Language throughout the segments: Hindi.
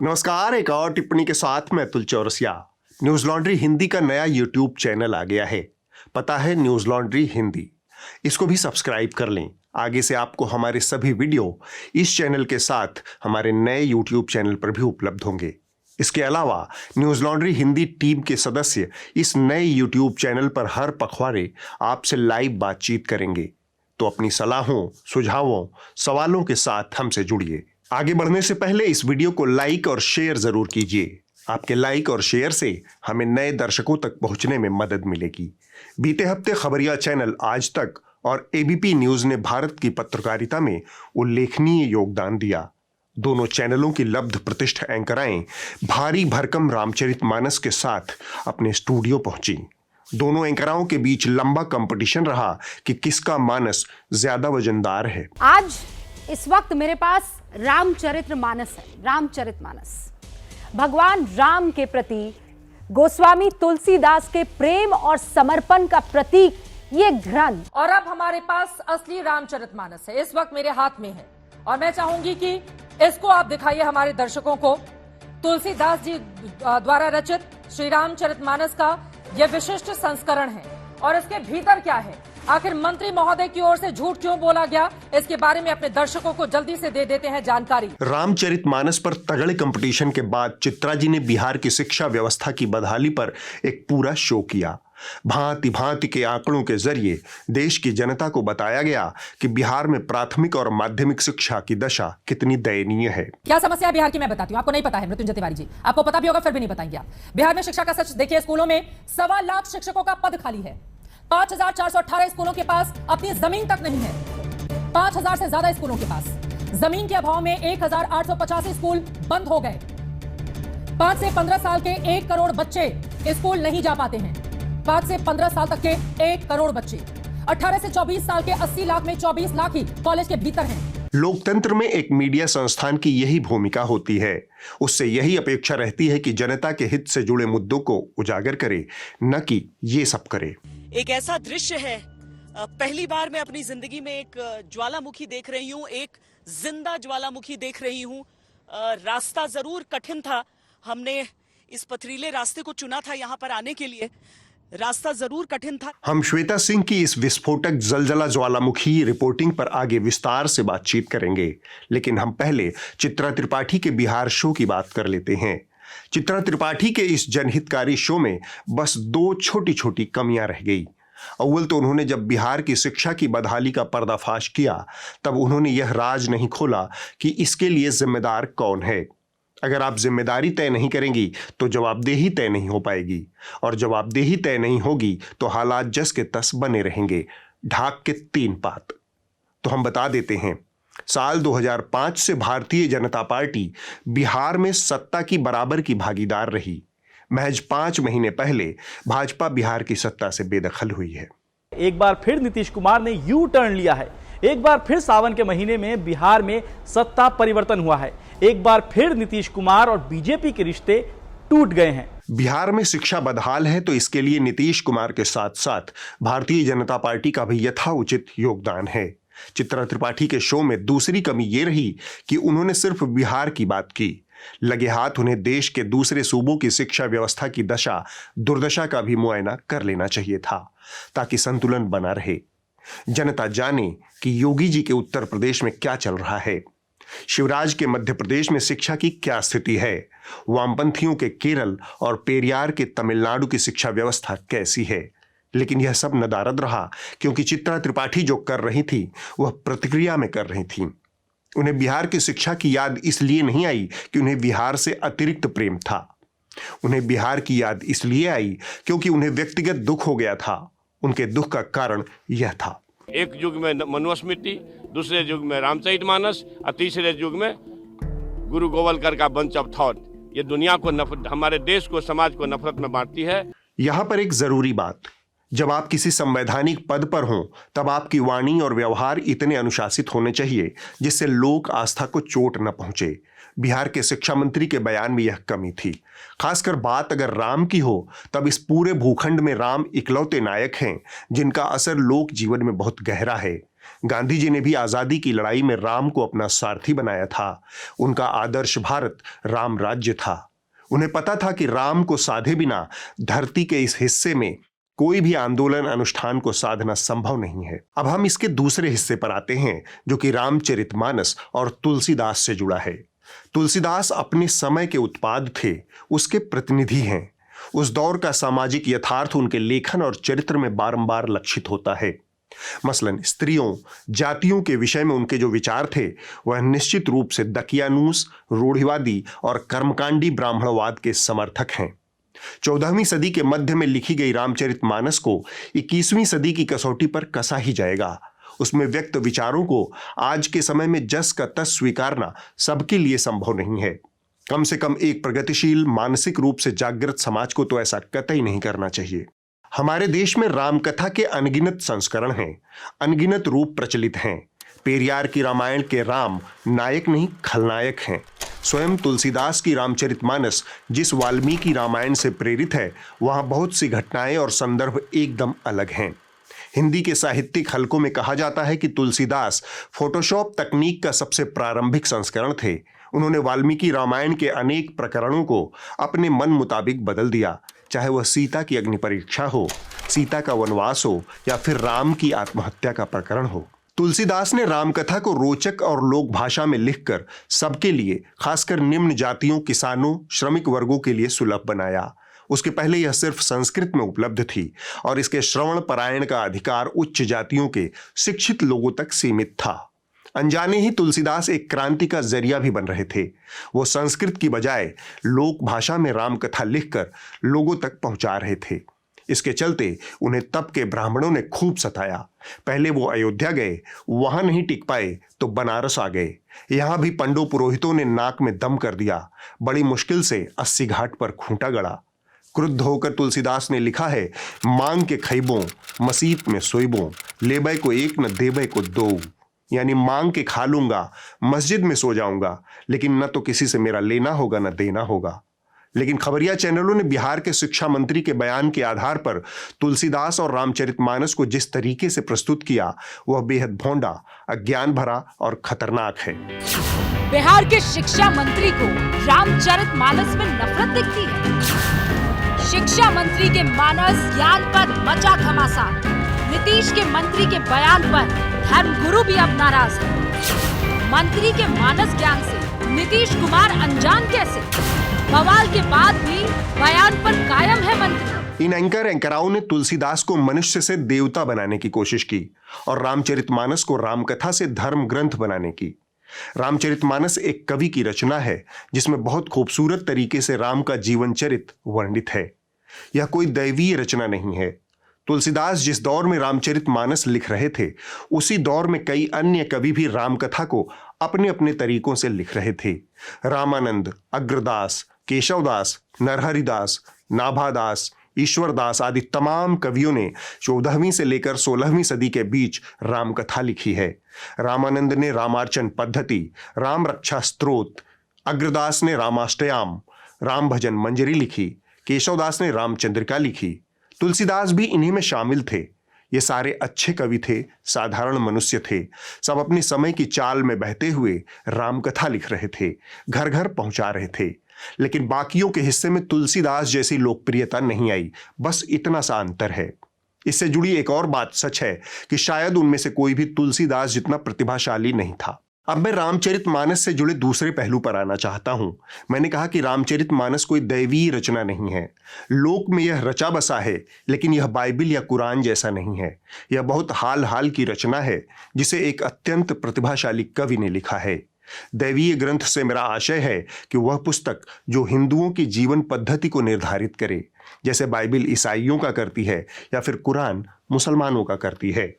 नमस्कार। एक और टिप्पणी के साथ मैं अतुल चौरसिया। न्यूज लॉन्ड्री हिंदी का नया यूट्यूब चैनल आ गया है। पता है न्यूज लॉन्ड्री हिंदी। इसको भी सब्सक्राइब कर लें। आगे से आपको हमारे सभी वीडियो इस चैनल के साथ हमारे नए यूट्यूब चैनल पर भी उपलब्ध होंगे। इसके अलावा न्यूज लॉन्ड्री हिंदी टीम के सदस्य इस नए यूट्यूब चैनल पर हर पखवाड़े आपसे लाइव बातचीत करेंगे। तो अपनी सलाहों, सुझावों, सवालों के साथ हमसे जुड़िए। आगे बढ़ने से पहले इस वीडियो को लाइक और शेयर जरूर कीजिए। आपके लाइक और शेयर से हमें नए दर्शकों तक पहुंचने में मदद मिलेगी। बीते हफ्ते खबरिया चैनल आज तक और एबीपी न्यूज ने भारत की पत्रकारिता में उल्लेखनीय योगदान दिया। दोनों चैनलों की लब्ध प्रतिष्ठ एंकराएं भारी भरकम रामचरितमानस के साथ अपने स्टूडियो पहुंची। दोनों एंकराओं के बीच लंबा कंपटीशन रहा कि किसका मानस ज्यादा वजनदार है। आज इस वक्त मेरे पास रामचरितमानस है। रामचरितमानस भगवान राम के प्रति गोस्वामी तुलसीदास के प्रेम और समर्पण का प्रतीक ये ग्रंथ। और अब हमारे पास असली रामचरितमानस है, इस वक्त मेरे हाथ में है और मैं चाहूंगी कि इसको आप दिखाइए हमारे दर्शकों को। तुलसीदास जी द्वारा रचित श्री रामचरितमानस का यह विशिष्ट संस्करण है। और इसके भीतर क्या है, आखिर मंत्री महोदय की ओर से झूठ क्यों बोला गया, इसके बारे में अपने दर्शकों को जल्दी से दे देते हैं जानकारी। रामचरितमानस पर तगड़े कंपटीशन के बाद चित्रा जी ने बिहार की शिक्षा व्यवस्था की बदहाली पर एक पूरा शो किया। भांति भांति के आंकड़ों के जरिए देश की जनता को बताया गया कि बिहार में प्राथमिक और माध्यमिक शिक्षा की दशा कितनी दयनीय है। क्या समस्या है बिहार की मैं बताती हूँ, आपको नहीं पता है मृत्युंजय तिवारी जी, आपको पता भी होगा फिर भी नहीं बताएंगे आप। बिहार में शिक्षा का सच देखिए, स्कूलों में 1.25 लाख शिक्षकों का पद खाली है। 5418 स्कूलों के पास अपनी जमीन तक नहीं है। 5000 से ज्यादा स्कूलों के पास जमीन के अभाव में 1885 स्कूल बंद हो गए। 5 से 15 साल के 1 करोड़ बच्चे स्कूल नहीं जा पाते हैं। 5 से 15 साल तक के 1 करोड़ बच्चे। 18 से 24 साल के 80 लाख में 24 लाख ही कॉलेज के भीतर हैं। लोकतंत्र में एक मीडिया संस्थान की यही भूमिका होती है। उससे यही अपेक्षा रहती है कि जनता के हित से जुड़े मुद्दों को उजागर करे, न कि ये सब करे। एक ऐसा दृश्य है, पहली बार मैं अपनी जिंदगी में एक ज्वालामुखी देख रही हूँ, एक जिंदा ज्वालामुखी देख रही हूँ। रास्ता जरूर कठिन था, हमने इस पथरीले रास्ते को चुना था यहाँ पर आने के लिए। रास्ता जरूर कठिन था। हम श्वेता सिंह की इस विस्फोटक जलजला ज्वालामुखी रिपोर्टिंग पर आगे विस्तार से बातचीत करेंगे, लेकिन हम पहले चित्रा त्रिपाठी के बिहार शो की बात कर लेते हैं। चित्रा त्रिपाठी के इस जनहितकारी शो में बस 2 छोटी छोटी कमियां रह गई। अव्वल तो उन्होंने जब बिहार की शिक्षा की बदहाली का पर्दाफाश किया तब उन्होंने यह राज नहीं खोला कि इसके लिए जिम्मेदार कौन है। अगर आप जिम्मेदारी तय नहीं करेंगी तो जवाबदेही तय नहीं हो पाएगी, और जवाबदेही तय नहीं होगी तो हालात जस के तस बने रहेंगे, ढाक के 3 पात। तो हम बता देते हैं, साल 2005 से भारतीय जनता पार्टी बिहार में सत्ता की बराबर की भागीदार रही। महज 5 महीने पहले भाजपा बिहार की सत्ता से बेदखल हुई है। एक बार फिर नीतीश कुमार ने यू टर्न लिया है। एक बार फिर सावन के महीने में बिहार में सत्ता परिवर्तन हुआ है। एक बार फिर नीतीश कुमार और बीजेपी के रिश्ते टूट गए हैं। बिहार में शिक्षा बदहाल है तो इसके लिए नीतीश कुमार के साथ साथ भारतीय जनता पार्टी का भी यथाउचित योगदान है। चित्रा त्रिपाठी के शो में दूसरी कमी यह रही कि उन्होंने सिर्फ बिहार की बात की। लगे हाथ उन्हें देश के दूसरे सूबों की शिक्षा व्यवस्था की दशा दुर्दशा का भी मुआयना कर लेना चाहिए था, ताकि संतुलन बना रहे। जनता जाने कि योगी जी के उत्तर प्रदेश में क्या चल रहा है, शिवराज के मध्य प्रदेश में शिक्षा की क्या स्थिति है, वामपंथियों के केरल और पेरियार के तमिलनाडु की शिक्षा व्यवस्था कैसी है। लेकिन यह सब नदारद रहा क्योंकि चित्रा त्रिपाठी जो कर रही थी वह प्रतिक्रिया में कर रही थी। उन्हें बिहार की शिक्षा की याद इसलिए नहीं आई कि उन्हें बिहार से अतिरिक्त प्रेम था। उन्हें बिहार की याद इसलिए आई क्योंकि उन्हें व्यक्तिगत दुख हो गया था। उनके दुख का कारण यह था, एक युग में मनुस्मृति, दूसरे युग में रामचरितमानस और तीसरे युग में गुरु गोवलकर का बंच ऑफ थॉट। ये दुनिया को हमारे देश को, समाज को नफरत में बांटती है। यहां पर एक जरूरी बात, जब आप किसी संवैधानिक पद पर हों तब आपकी वाणी और व्यवहार इतने अनुशासित होने चाहिए जिससे लोक आस्था को चोट न पहुंचे। बिहार के शिक्षा मंत्री के बयान में यह कमी थी। खासकर बात अगर राम की हो तब इस पूरे भूखंड में राम इकलौते नायक हैं जिनका असर लोक जीवन में बहुत गहरा है। गांधी जी ने भी आजादी की लड़ाई में राम को अपना सारथी बनाया था। उनका आदर्श भारत राम राज्य था। उन्हें पता था कि राम को साधे बिना धरती के इस हिस्से में कोई भी आंदोलन अनुष्ठान को साधना संभव नहीं है। अब हम इसके दूसरे हिस्से पर आते हैं, जो कि रामचरितमानस और तुलसीदास से जुड़ा है। तुलसीदास अपने समय के उत्पाद थे, उसके प्रतिनिधि हैं। उस दौर का सामाजिक यथार्थ उनके लेखन और चरित्र में बारंबार लक्षित होता है। मसलन स्त्रियों, जातियों के विषय में उनके जो विचार थे वह निश्चित रूप से दकियानूस, रूढ़िवादी और कर्मकांडी ब्राह्मणवाद के समर्थक हैं। 14वीं सदी के मध्य में लिखी गई रामचरितमानस को 21वीं सदी की कसौटी पर कसा ही जाएगा। उसमें व्यक्त विचारों को आज के समय में जस का तस स्वीकारना सबके लिए संभव नहीं है। कम से कम एक प्रगतिशील, मानसिक रूप से जागृत समाज को तो ऐसा कतई नहीं करना चाहिए। हमारे देश में रामकथा के अनगिनत संस्करण हैं, अनगिनत रूप प्रचलित हैं। पेरियार की रामायण के राम नायक नहीं, खलनायक हैं। स्वयं तुलसीदास की रामचरितमानस जिस वाल्मीकि रामायण से प्रेरित है, वहां बहुत सी घटनाएं और संदर्भ एकदम अलग हैं। हिंदी के साहित्यिक हलकों में कहा जाता है कि तुलसीदास फोटोशॉप तकनीक का सबसे प्रारंभिक संस्करण थे। उन्होंने वाल्मीकि रामायण के अनेक प्रकरणों को अपने मन मुताबिक बदल दिया, चाहे वह सीता की अग्नि परीक्षा हो, सीता का वनवास हो या फिर राम की आत्महत्या का प्रकरण हो। तुलसीदास ने रामकथा को रोचक और लोक भाषा में लिखकर सबके लिए, खासकर निम्न जातियों, किसानों, श्रमिक वर्गों के लिए सुलभ बनाया। उसके पहले यह सिर्फ संस्कृत में उपलब्ध थी और इसके श्रवण परायण का अधिकार उच्च जातियों के शिक्षित लोगों तक सीमित था। अनजाने ही तुलसीदास एक क्रांति का जरिया भी बन रहे थे। वो संस्कृत की बजाय लोक भाषा में रामकथा लिखकर लोगों तक पहुंचा रहे थे। इसके चलते उन्हें तब के ब्राह्मणों ने खूब सताया। पहले वो अयोध्या गए, वहां नहीं टिक पाए तो बनारस आ गए। यहां भी पंडो पुरोहितों ने नाक में दम कर दिया। बड़ी मुश्किल से 80 घाट पर खूंटा गड़ा। क्रुद्ध होकर तुलसीदास ने लिखा है, मांग के खैबों मसीत में सोइबों, लेबै को एक न देबै को दो। यानी मांग के खा लूंगा, मस्जिद में सो जाऊंगा, लेकिन न तो किसी से मेरा लेना होगा न देना होगा। लेकिन खबरिया चैनलों ने बिहार के शिक्षा मंत्री के बयान के आधार पर तुलसीदास और रामचरितमानस को जिस तरीके से प्रस्तुत किया वह बेहद भोंडा, अज्ञान भरा और खतरनाक है। बिहार के शिक्षा मंत्री को रामचरितमानस में नफरत दिखती है। शिक्षा मंत्री के मानस ज्ञान पर मचा घमासान। नीतीश के मंत्री के बयान पर धर्मगुरु भी अब नाराज है। मंत्री के मानस ज्ञान से नीतीश कुमार अनजान कैसे? बवाल के बाद भी बयान पर कायम है मंत्री। इन एंकराओं ने तुलसीदास को मनुष्य से देवता बनाने की कोशिश की और रामचरितमानस को रामकथा से धर्म ग्रंथ बनाने की। रामचरितमानस एक कवि की रचना है जिसमें बहुत खूबसूरत तरीके से राम का जीवन चरित्र वर्णित है। यह कोई दैवीय रचना नहीं है। तुलसीदास जिस दौर में रामचरितमानस लिख रहे थे, उसी दौर में कई अन्य कवि भी रामकथा को अपने अपने तरीकों से लिख रहे थे। रामानंद, अग्रदास, केशवदास, नरहरिदास, नाभादास, ईश्वरदास आदि तमाम कवियों ने 14वीं से लेकर 16वीं सदी के बीच रामकथा लिखी है। रामानंद ने रामार्चन पद्धति, राम रक्षा स्तोत्र, अग्रदास ने रामाष्टयाम, राम भजन मंजरी लिखी, केशवदास ने रामचंद्रिका लिखी। तुलसीदास भी इन्हीं में शामिल थे। ये सारे अच्छे कवि थे, साधारण मनुष्य थे। सब अपने समय की चाल में बहते हुए रामकथा लिख रहे थे, घर घर पहुंचा रहे थे। लेकिन बाकियों के हिस्से में तुलसीदास जैसी लोकप्रियता नहीं आई। बस इतना सा अंतर है। इससे जुड़ी एक और बात सच है कि शायद उनमें से कोई भी तुलसीदास जितना प्रतिभाशाली नहीं था। अब मैं रामचरितमानस से जुड़े दूसरे पहलू पर आना चाहता हूं। मैंने कहा कि रामचरितमानस कोई दैवीय रचना नहीं है। लोक में यह रचा बसा है, लेकिन यह बाइबिल या कुरान जैसा नहीं है। यह बहुत हाल की रचना है जिसे एक अत्यंत प्रतिभाशाली कवि ने लिखा है। दैवीय ग्रंथ से मेरा आशय है कि वह पुस्तक जो हिंदुओं की जीवन पद्धति को निर्धारित करे, जैसे बाइबिल ईसाइयों का करती है या फिर कुरान मुसलमानों का करती है।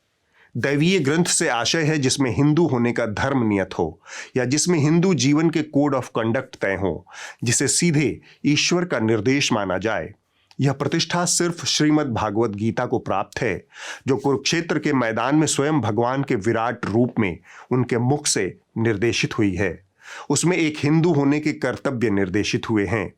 दैवीय ग्रंथ से आशय है जिसमें हिंदू होने का धर्म नियत हो, या जिसमें हिंदू जीवन के कोड ऑफ कंडक्ट तय हो, जिसे सीधे ईश्वर का निर्देश माना जाए। यह प्रतिष्ठा सिर्फ श्रीमद् भागवत गीता को प्राप्त है, जो कुरुक्षेत्र के मैदान में स्वयं भगवान के विराट रूप में उनके मुख से निर्देशित हुई है। उसमें एक हिंदू होने के कर्तव्य निर्देशित हुए हैं।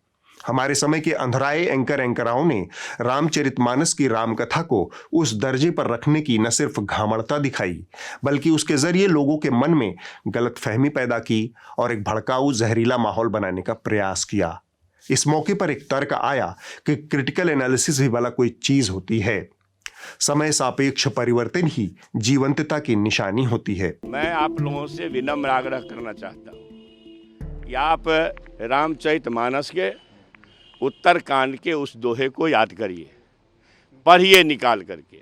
हमारे समय के अंधराए एंकराओं ने रामचरितमानस की रामकथा को उस दर्जे पर रखने की न सिर्फ घामड़ता दिखाई, बल्कि उसके जरिए लोगों के मन में गलतफहमी पैदा की और एक भड़काऊ जहरीला माहौल बनाने का प्रयास किया। इस मौके पर एक तर्क आया कि क्रिटिकल एनालिसिस भी भला कोई चीज होती है। समय सापेक्ष परिवर्तन ही जीवंतता की निशानी होती है। मैं आप लोगों से विनम्र आग्रह करना चाहता हूँ कि आप रामचरितमानस के उत्तरकांड के उस दोहे को याद करिए, पढ़िए निकाल करके,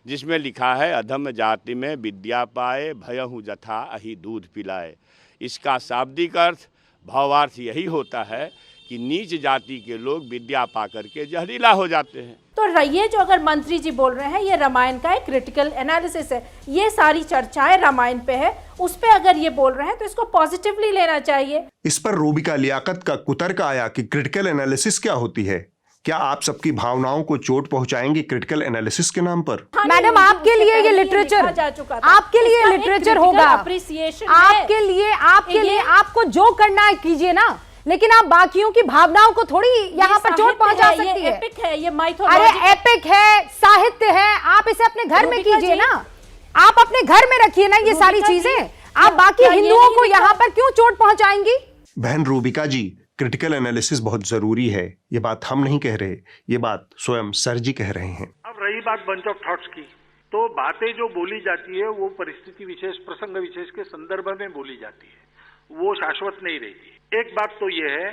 जिसमें लिखा है अधम जाति में विद्या पाए, भयहु जथा अहि दूध पिलाए। इसका शाब्दिक अर्थ भावार्थ यही होता है कि नीच जाति के लोग विद्या पा करके जहरीला हो जाते हैं। तो ये जो अगर मंत्री जी बोल रहे हैं ये रामायण का एक क्रिटिकल एनालिसिस है, ये सारी चर्चाएं रामायण पे है, उस पे अगर ये बोल रहे हैं तो इसको पॉजिटिवली लेना चाहिए। इस पर रूबिका लियाकत का कुतर्क आया कि क्रिटिकल एनालिसिस क्या होती है? क्या आप सबकी भावनाओं को चोट पहुंचाएंगे क्रिटिकल एनालिसिस के नाम पर? मैडम, आपके लिए ये लिटरेचर, आपके लिए लिटरेचर होगा, आपके लिए आपको जो करना है कीजिए ना, लेकिन आप बाकियों की भावनाओं को थोड़ी यहाँ पर चोट पहुंचा सकती है। एपिक है, ये माइथोलॉजी, अरे एपिक है, साहित्य है, आप इसे अपने घर में कीजिए ना, आप अपने घर में रखिए ना ये सारी चीजें। आप बाकी हिंदुओं को यहाँ पर क्यों चोट पहुंचाएंगी? बहन रूबिका जी, क्रिटिकल एनालिसिस बहुत जरूरी है, ये बात हम नहीं कह रहे, ये बात स्वयं सर जी कह रहे हैं। अब रही बात बंच ऑफ थॉट्स की, तो बातें जो बोली जाती है वो परिस्थिति विशेष, प्रसंग विशेष के संदर्भ में बोली जाती है, वो शाश्वत नहीं रहती। एक बात तो ये है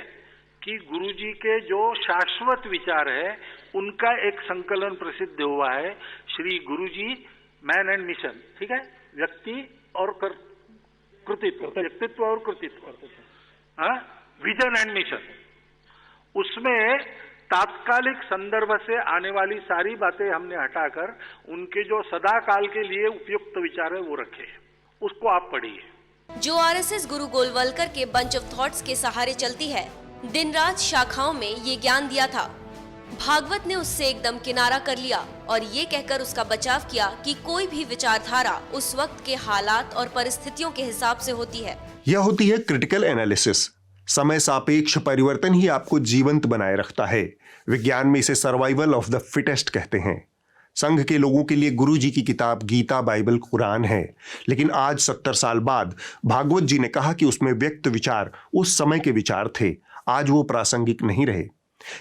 कि गुरुजी के जो शाश्वत विचार है उनका एक संकलन प्रसिद्ध हुआ है, Shri Guruji man and mission, ठीक है, व्यक्ति और कृतित्व, व्यक्तित्व और कृतित्व, विजन एंड मिशन। उसमें तात्कालिक संदर्भ से आने वाली सारी बातें हमने हटाकर उनके जो सदा काल के लिए उपयुक्त विचार है वो रखे, उसको आप पढ़िए। जो आरएसएस गुरु गोलवलकर के बंच ऑफ थॉट्स के सहारे चलती है, दिन रात शाखाओं में ये ज्ञान दिया था। भागवत ने उससे एकदम किनारा कर लिया और ये कहकर उसका बचाव किया कि कोई भी विचारधारा उस वक्त के हालात और परिस्थितियों के हिसाब से होती है। यह होती है क्रिटिकल एनालिसिस। समय सापेक्ष परिवर्तन ही आपको जीवंत बनाए रखता है। विज्ञान में इसे सर्वाइवल ऑफ द फिटेस्ट कहते हैं। संघ के लोगों के लिए गुरु जी की किताब गीता, बाइबल, कुरान है, लेकिन आज 70 साल बाद भागवत जी ने कहा कि उसमें व्यक्त विचार उस समय के विचार थे, आज वो प्रासंगिक नहीं रहे।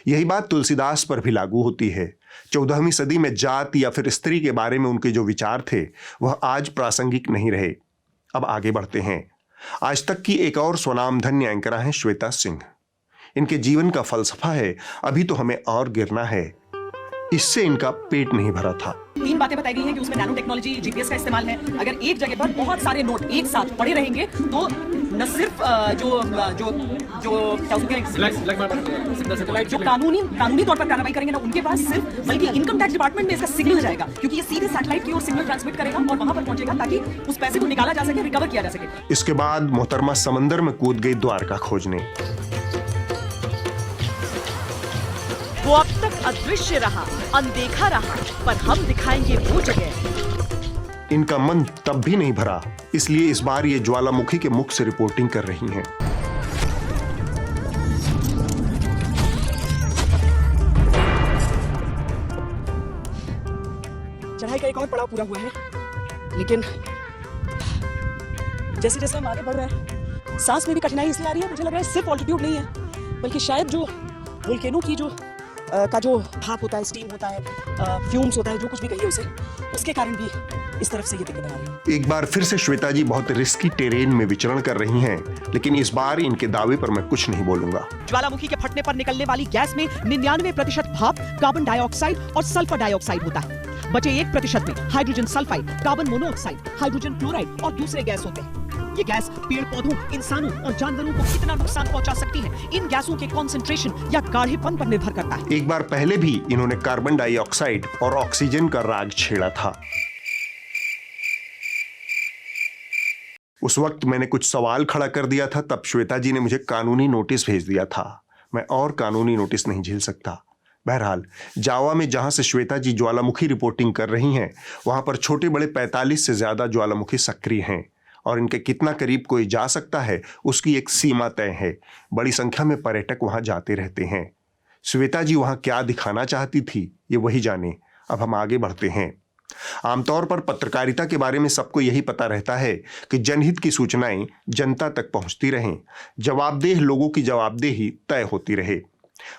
यही बात तुलसीदास पर भी लागू होती है। 14वीं सदी में जाति या फिर स्त्री के बारे में उनके जो विचार थे वह आज प्रासंगिक नहीं रहे। अब आगे बढ़ते हैं। आज तक की एक और स्वनामधन्य एंकरा है श्वेता सिंह। इनके जीवन का फलसफा है, अभी तो हमें और गिरना है। इससे इनका पेट नहीं भरा था। 3 बातें बताई गई हैं कि उसमें नैनो टेक्नोलॉजी, जीपीएस का इस्तेमाल है। अगर एक जगह पर बहुत सारे नोट एक साथ पड़े रहेंगे तो न सिर्फ जो कानूनी तौर पर कार्रवाई करेंगे ना उनके पास सिर्फ, बल्कि इनकम टैक्स डिपार्टमेंट में इसका सिग्नल जाएगा, क्योंकि ये सीधे सैटेलाइट की ओर सिग्नल ट्रांसमिट करेगा और वहां पर पहुंचेगा ताकि उस पैसे को निकाला जा सके, रिकवर किया जा सके। इसके बाद मोहतरमा समंदर में कूद गई द्वारका खोजने। वो अब तक अदृश्य रहा, अनदेखा रहा, पर हम दिखाएंगे वो जगह। इनका मन तब भी नहीं भरा, इसलिए इस बार ये ज्वालामुखी के मुख से रिपोर्टिंग कर रही हैं। चढ़ाई का एक और पड़ाव पूरा हुआ है, लेकिन जैसे जैसे हम आगे बढ़ रहे हैं सांस में भी कठिनाई इसलिए आ रही है, मुझे लग रहा है सिर्फ ऑल्टीट्यूड नहीं है, बल्कि शायद जो वोल्केनो की जो भाप होता है, स्टीम होता है, फ्यूम्स होता है, जो कुछ भी कहिए उसे, उसके कारण भी इस तरफ से ये दिक्कत आ रही है। एक बार फिर से श्वेता जी बहुत रिस्की टेरेन में विचरण कर रही हैं, लेकिन इस बार इनके दावे पर मैं कुछ नहीं बोलूंगा। ज्वालामुखी के फटने पर निकलने वाली गैस में 99% भाप, कार्बन डाइऑक्साइड और सल्फर डाइऑक्साइड होता है। बचे 1% में hydrogen sulphide, carbon monoxide, hydrogen chloride और दूसरे गैस होते हैं। ये गैस पेड़ पौधों, इंसानों और जानवरों को कितना नुकसान पहुंचा सकती है, इन गैसों के कंसंट्रेशन या गाढ़ेपन पर निर्भर करता है। एक बार पहले भी इन्होंने कार्बन डाइऑक्साइड और ऑक्सीजन का राग छेड़ा था। उस वक्त मैंने कुछ सवाल खड़ा कर दिया था, तब श्वेता जी ने मुझे कानूनी नोटिस भेज दिया था। मैं और कानूनी नोटिस नहीं झेल सकता। बहरहाल जावा में जहां से श्वेता जी ज्वालामुखी रिपोर्टिंग कर रही हैं, वहां पर छोटे बड़े 45 से ज्यादा ज्वालामुखी सक्रिय हैं और इनके कितना करीब कोई जा सकता है उसकी एक सीमा तय है। बड़ी संख्या में पर्यटक वहां जाते रहते हैं। श्वेता जी वहां क्या दिखाना चाहती थी ये वही जाने। अब हम आगे बढ़ते हैं। आमतौर पर पत्रकारिता के बारे में सबको यही पता रहता है कि जनहित की सूचनाएं जनता तक पहुंचती रहें, जवाबदेह लोगों की जवाबदेही तय होती रहे।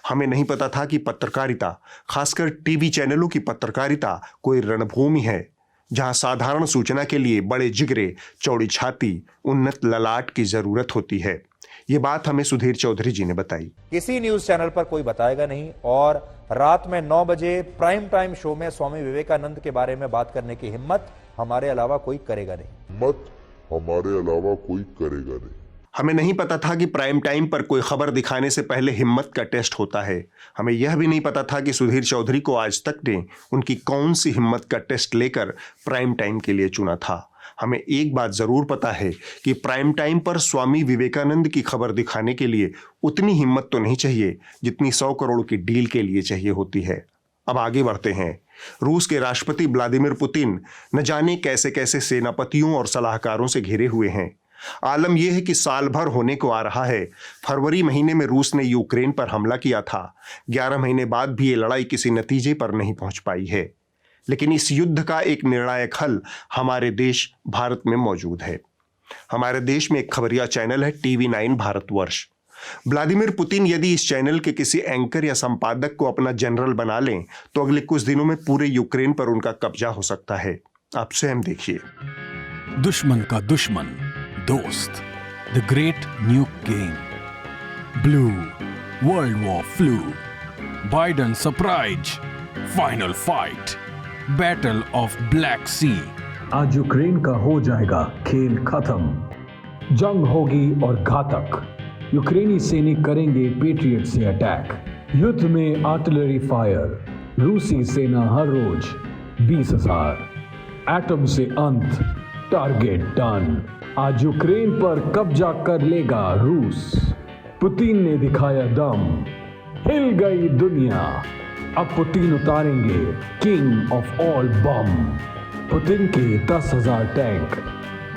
हमें नहीं पता था कि पत्रकारिता, खासकर टीवी चैनलों की पत्रकारिता, कोई रणभूमि है जहां साधारण सूचना के लिए बड़े जिगरे, चौड़ी छाती, उन्नत ललाट की जरूरत होती है। ये बात हमें सुधीर चौधरी जी ने बताई। किसी न्यूज चैनल पर कोई बताएगा नहीं और रात में 9 बजे प्राइम टाइम शो में स्वामी विवेकानंद के बारे में बात करने की हिम्मत हमारे अलावा कोई करेगा नहीं। हमें नहीं पता था कि प्राइम टाइम पर कोई खबर दिखाने से पहले हिम्मत का टेस्ट होता है। हमें यह भी नहीं पता था कि सुधीर चौधरी को आज तक ने उनकी कौन सी हिम्मत का टेस्ट लेकर प्राइम टाइम के लिए चुना था। हमें एक बात जरूर पता है कि प्राइम टाइम पर स्वामी विवेकानंद की खबर दिखाने के लिए उतनी हिम्मत तो नहीं चाहिए जितनी 100 करोड़ की डील के लिए चाहिए होती है। अब आगे बढ़ते हैं। रूस के राष्ट्रपति व्लादिमीर पुतिन न जाने कैसे कैसे सेनापतियों और सलाहकारों से घिरे हुए हैं। आलम यह है कि साल भर होने को आ रहा है। फरवरी महीने में रूस ने यूक्रेन पर हमला किया था। 11 महीने बाद भी ये लड़ाई किसी नतीजे पर नहीं पहुंच पाई है। लेकिन इस युद्ध का एक निर्णायक हल हमारे देश भारत में मौजूद है। हमारे देश में एक खबरिया चैनल है TV9 भारतवर्ष। व्लादिमीर पुतिन यदि इस चैनल के किसी एंकर या संपादक को अपना जनरल बना लें तो अगले कुछ दिनों में पूरे यूक्रेन पर उनका कब्जा हो सकता है। आप स्वयं देखिए। दुश्मन का दुश्मन दोस्त, the great nuke game, blue, world war flu, Biden surprise, final fight, battle of black sea. आज यूक्रेन का हो जाएगा खेल खत्म। जंग होगी और घातक। यूक्रेनी सैनिक करेंगे पेट्रियट से अटैक। युद्ध में आर्टिलरी फायर, रूसी सेना हर रोज 20,000। एटम से अंत, टारगेट डन। आज यूक्रेन पर कब्जा कर लेगा रूस। पुतिन ने दिखाया दम, हिल गई दुनिया। अब पुतिन उतारेंगे king of all bomb. Putin के 10,000 टैंक,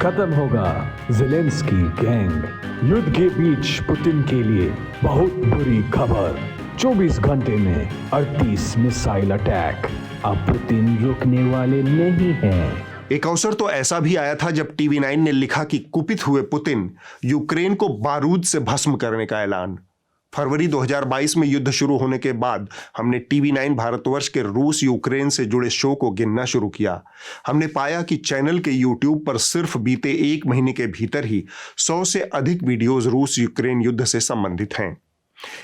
खत्म होगा ज़ेलेंस्की गैंग। युद्ध के बीच पुतिन के लिए बहुत बुरी खबर। 24 घंटे में 38 मिसाइल अटैक। अब पुतिन रुकने वाले नहीं हैं। एक अवसर तो ऐसा भी आया था जब TV9 ने लिखा कि कुपित हुए पुतिन, यूक्रेन को बारूद से भस्म करने का ऐलान। फरवरी 2022 में युद्ध शुरू होने के बाद हमने TV9 भारतवर्ष के रूस यूक्रेन से जुड़े शो को गिनना शुरू किया। हमने पाया कि चैनल के YouTube पर सिर्फ बीते 1 महीने के भीतर ही 100 से अधिक वीडियोज रूस यूक्रेन युद्ध से संबंधित हैं।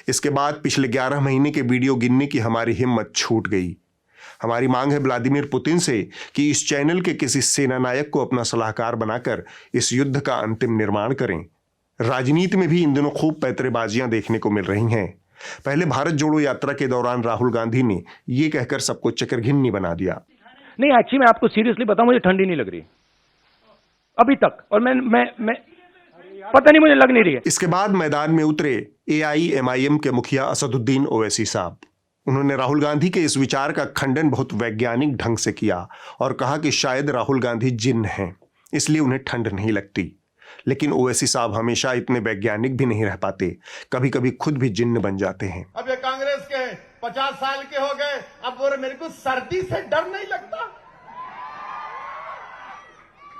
इसके बाद पिछले 11 महीने के वीडियो गिनने की हमारी हिम्मत छूट गई। हमारी मांग है व्लादिमीर पुतिन से कि इस चैनल के किसी सेना नायक को अपना सलाहकार बनाकर इस युद्ध का अंतिम निर्माण करें। राजनीति में भी इन दिनों खूब पैतरेबाजियां देखने को मिल रही हैं। पहले भारत जोड़ो यात्रा के दौरान राहुल गांधी ने ये कहकर सबको चकरघिन्नी बना दिया। नहीं, एक्चुअली मैं आपको सीरियसली बताऊं, मुझे ठंडी नहीं लग रही अभी तक, और मैं पता नहीं, मुझे लग नहीं रही है। इसके बाद मैदान में उतरे AIMIM के मुखिया असदुद्दीन ओवैसी साहब। उन्होंने राहुल गांधी के इस विचार का खंडन बहुत वैज्ञानिक ढंग से किया और कहा कि शायद राहुल गांधी जिन्न हैं, इसलिए उन्हें ठंड नहीं लगती। लेकिन ओवैसी साहब हमेशा इतने वैज्ञानिक भी नहीं रह पाते, कभी कभी खुद भी जिन्न बन जाते हैं। अब ये कांग्रेस के 50 साल के हो गए, अब बोले मेरे को सर्दी से डर नहीं लगता।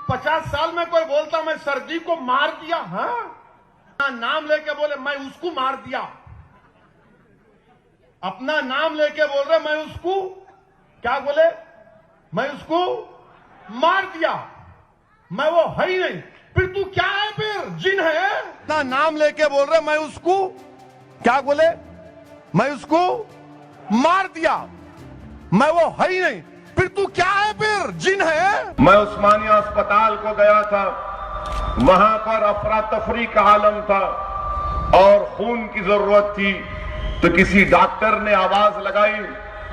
50 साल में कोई बोलता मैं सर्दी को मार दिया, हाँ, नाम लेके बोले मैं उसको मार दिया। अपना नाम लेके बोल रहे मैं उसको क्या बोले, मैं उसको मार दिया, मैं वो है ही नहीं। फिर तू क्या है, फिर जिन है? अपना नाम लेके बोल रहे मैं उसको क्या बोले, मैं उसको मार दिया, मैं वो है ही नहीं। फिर तू क्या है, फिर जिन है? मैं उस्मानिया अस्पताल को गया था, वहां पर अफरा तफरी का आलम था और खून की जरूरत थी। तो किसी डॉक्टर ने आवाज लगाई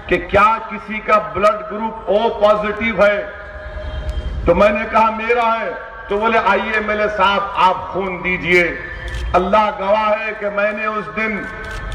कि क्या किसी का ब्लड ग्रुप O पॉजिटिव है? तो मैंने कहा मेरा है। तो बोले आइए MLA साहब आप खून दीजिए। अल्लाह गवाह है कि मैंने उस दिन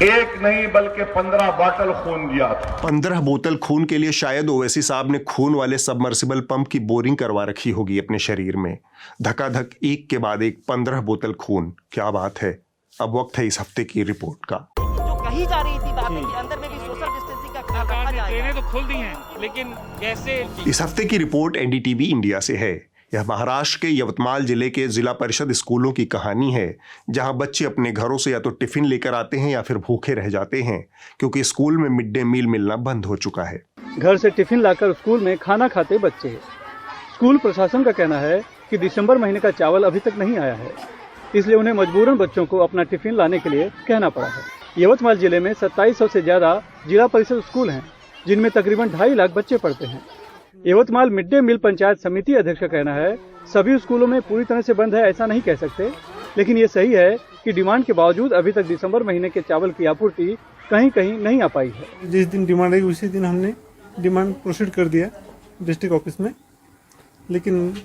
एक नहीं बल्कि 15 बोतल खून दिया था। 15 बोतल खून के लिए शायद ओवैसी साहब ने खून वाले सबमर्सिबल पंप की बोरिंग करवा रखी होगी अपने शरीर में। धकाधक एक के बाद एक 15 बोतल खून, क्या बात है। अब वक्त है इस हफ्ते की रिपोर्ट का। जो कही जा रही थी चाहते हैं कि अंदर में भी सोशल डिस्टेंसिंग का रखा जाएगा। ट्रेनें तो खुल दी हैं, लेकिन कैसे? इस हफ्ते की रिपोर्ट एनडीटीवी इंडिया से है। यह महाराष्ट्र के यवतमाल जिले के जिला परिषद स्कूलों की कहानी है, जहां बच्चे अपने घरों से या तो टिफिन लेकर आते हैं या फिर भूखे रह जाते हैं, क्योंकि स्कूल में मिड डे मील मिलना बंद हो चुका है। घर से टिफिन लाकर स्कूल में खाना खाते बच्चे। स्कूल प्रशासन का कहना है कि दिसंबर महीने का चावल अभी तक नहीं आया है, इसलिए उन्हें मजबूरन बच्चों को अपना टिफिन लाने के लिए कहना पड़ा है। यवतमाल जिले में 2700 से ज्यादा जिला परिषद स्कूल हैं, जिनमें तकरीबन 2.5 लाख बच्चे पढ़ते हैं। Yavatmal mid day meal panchayat समिति अध्यक्ष का कहना है सभी स्कूलों में पूरी तरह से बंद है ऐसा नहीं कह सकते, लेकिन ये सही है कि डिमांड के बावजूद अभी तक दिसंबर महीने के चावल की आपूर्ति कहीं कहीं नहीं आ पाई है। जिस दिन डिमांड आई उसी दिन हमने डिमांड प्रोसीड कर दिया डिस्ट्रिक्ट ऑफिस में, लेकिन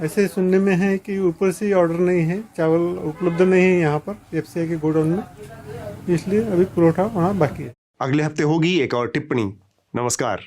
ऐसे सुनने में है कि ऊपर से ऑर्डर नहीं है, चावल उपलब्ध नहीं है यहाँ पर एफसीआई के गोडाउन में, इसलिए अभी पुरवठा होना बाकी है। अगले हफ्ते होगी एक और टिप्पणी। नमस्कार।